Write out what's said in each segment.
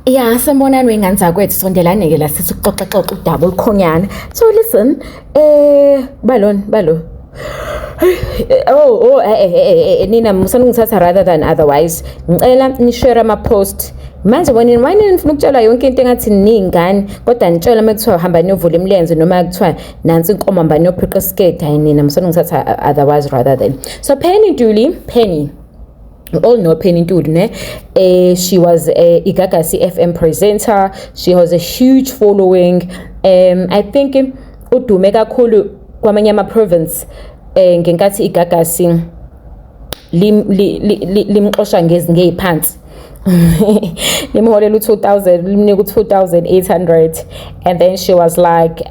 Yeah, sanibonani wengane zakwethu sondelane ke la sithi ukuxoxa udaba olukhonyana. So listen, balo. Nina musanungithatha rather than otherwise. Ngicela ni-share ama-post. Manje wena nifuna ukutshela yonke into engathi ningane kodwa nitshela makuthiwa hamba niyovula imilenze noma kuthiwa nansi inkomo hamba niyophiqa iskate hayi nina musanungithatha otherwise rather than. So Penny. We all know Penny Ntuli, ne? She was a Igagasi FM presenter. She has a huge following. I think udume kakhulu kwamanye ama province ngenkathi Igagasi limxosha ngeziphansi. Limholela 2000 limnika 2800 and then she was like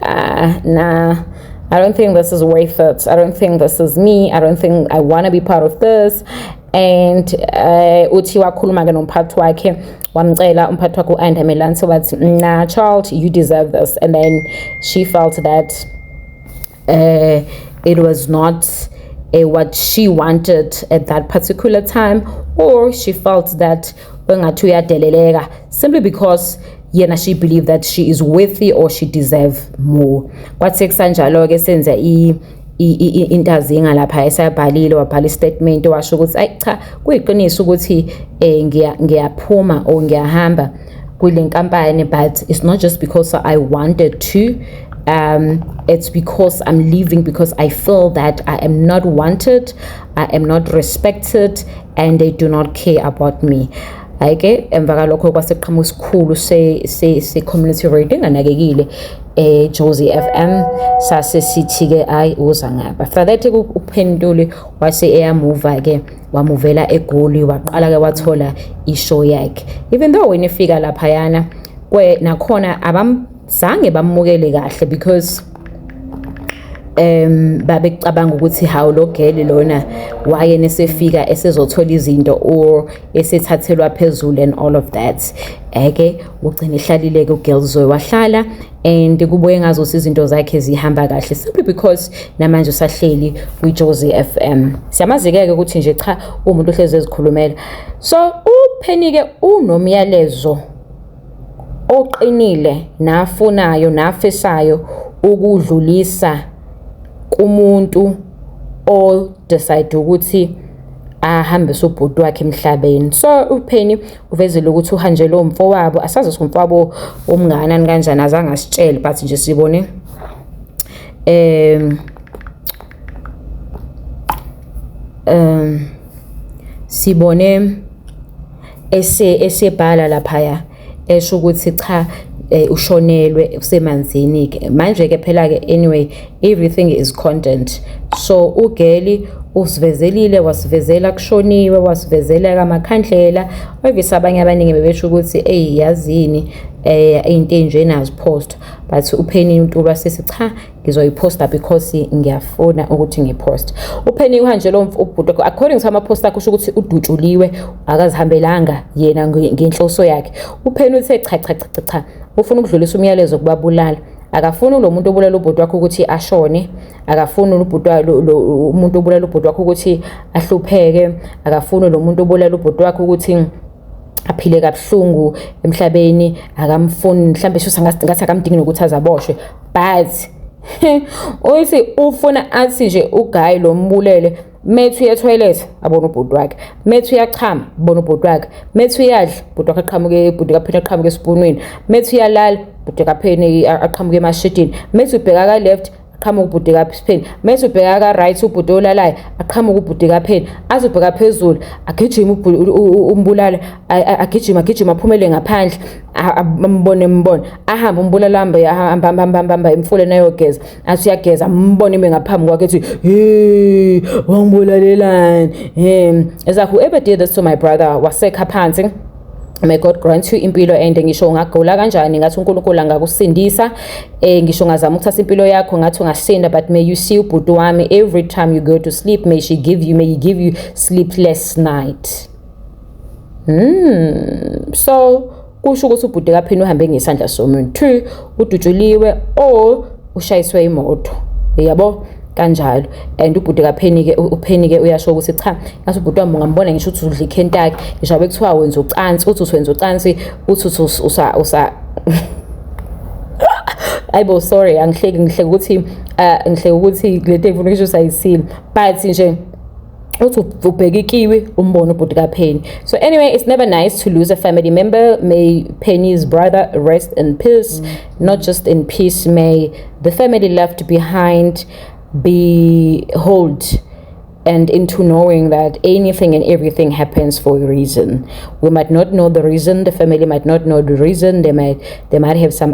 nah, I don't think this is worth it. I don't think this is me. I don't think I want to be part of this. And uthi wakhuluma ke nomphathi wakhe wamcela umphathi wakhe uAndamelansi wathi nah child, you deserve this. And then she felt that it was not what she wanted at that particular time, or she felt that wengathi uyadeleleka simply because yena she believed that she is worthy or she deserve more. Kwathi kusanjalo ke senza intazinga lapha esayabhalile wabhala statement washo ukuthi ayi cha kuyiqiniso ukuthi ngiyaphuma or ngiyahamba kule nkampani, but it's not just because I wanted to, it's because I'm leaving because I feel that I am not wanted, I am not respected, and they do not care about me. Ayike emva kalokho kwaseqhamuka isikhulu se community radio nganakekile Jozi FM sase sithi ke ayi uza ngapha. After that uPenny Ntuli wase eyamove ke wamuvela eGoli waqala ke wathola ishow yakhe. Even though when efika lapha yana nakhona abamzange bamukele kahle because babecabanga ukuthi hawu lo girl lona waye nesefika esezothola izinto or esethathelwa phezulu and all of that. Eke ugcina ihlalile ke uGirlzoe wahlala and kubuye ngazothi izinto zakhe zihamba kahle simply because namanje usahleli kwiJozi FM. Siyamazike ke ukuthi nje cha umuntu ohleze ezikhulumela. So uPenny ke unomyalezo oqinile nafunayo nafisayo ukudlulisa umuntu o decide ukuthi ahambise ubhuti wakhe emhlabeni. So uPenny uvezile ukuthi uhanjelo umfowabo, asazi umfowabo omnganani kanjani azange asitshele, but nje sibone sibone esebhala lapha esho ukuthi cha ushonelwe usemanzini ke manje ke phela ke anyway everything is content. So ugeli usivezelile wasivezela kushoniwe wasivezela kaMakhandlela obviously abanye abaningi bebesho ukuthi yazini into enje nazi post, but uPenny Ntuli wasesithi cha ngizoyiposta because ngiyafuna ukuthi ngipost. uPenny uhanjelo ubhuti according to ama post akho kusho ukuthi udutshuliwe akazihambelanga yena ngenhloso yakhe. uPenny uthe cha ufuna ukudlulisa umyalezo kubabulala, akafuni lo muntu obulala ubhuti wakhe ukuthi ashone, akafuni umuntu obulala ubhuti wakhe ukuthi ahlupheke, akafuni lo muntu obulala ubhuti wakhe ukuthi aphile kabuhlungu emhlabeni, akamfuni mhlambe sho ngathi akamdingi nokuthi azaboshwe, but uyithi ufuna athi nje uGuy lo mbulele methu uya toilet abona ubhuti wakhe, methu uyachama abona ubhuti wakhe, methu uyadla ubhuti wakhe aqhamuke ubhuti kaPenny aqhamuke espoonweni, methu uyalala ubhuti kaPenny aqhamuke emashitini, methu ubheka ka left aqhamuka ubhuti kaPenny, methu ubheka ka right ubhuti olalayo aqhamuka ubhuti kaPenny, azobheka phezulu agijima umbulala agijima aphumele ngaphandle mbone ahamba umbulala hamba emfuleni ayogeza athi uyageza mbone ngaphambi kwakhe ethi hey wangibulalelani as who ever did this to my brother wasekha phansi. May God grant you impilo ende, ngisho ungagula kanjani ngathi uNkulunkulu angakusindisa, ngisho ngazama ukuthatha impilo yakho ngathi ungasinda, but may you see ubhuti wami every time you go to sleep, may he give you sleepless night. So kusho ukuthi ubhuti kaPenny uhambe ngesandla somuntu, udutshuliwe or ushayiswe imoto, yabo. kanjalo. And ubhuti uPenny ke uyasho ukuthi cha ngathi ubhuti wami ungambona ngisho ukuthi udla iKentucky ngisho bekuthiwa wenza ucansi uthi wenza ucansi uthi usa ayibo sorry ngihleke ukuthi le nto ngifuna ngisho sayisile but nje uthi ubheka ikiwi umbone ubhuti kaPenny. So anyway, it's never nice to lose a family member. May Penny's brother rest in peace. Not just in peace, may the family left behind be held and into knowing that anything and everything happens for a reason. We might not know the reason, the family might not know the reason, they might have some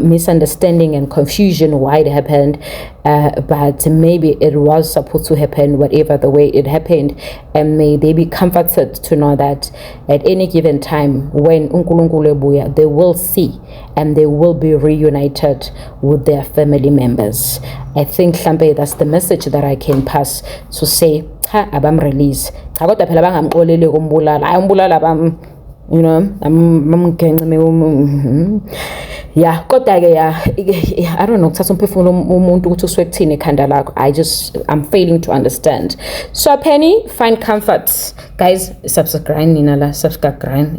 misunderstanding and confusion why it happened, but maybe it was supposed to happen whatever the way it happened, and may they be comforted to know that at any given time when uNkulunkulu ebuya, they will see and they will be reunited with their family members. I think mhlambe that's the message that I can pass to say cha abamrelease cha kodwa phela bangamxolele kumbulala hayi umbulala you know amgenqeme yeah kodwa ke I don't know kuthatha umphefumulo umuntu ukuthi uswe kuthini ekhanda lakho I'm failing to understand. So Penny, find comfort guys. Subscribe nina la subscribe.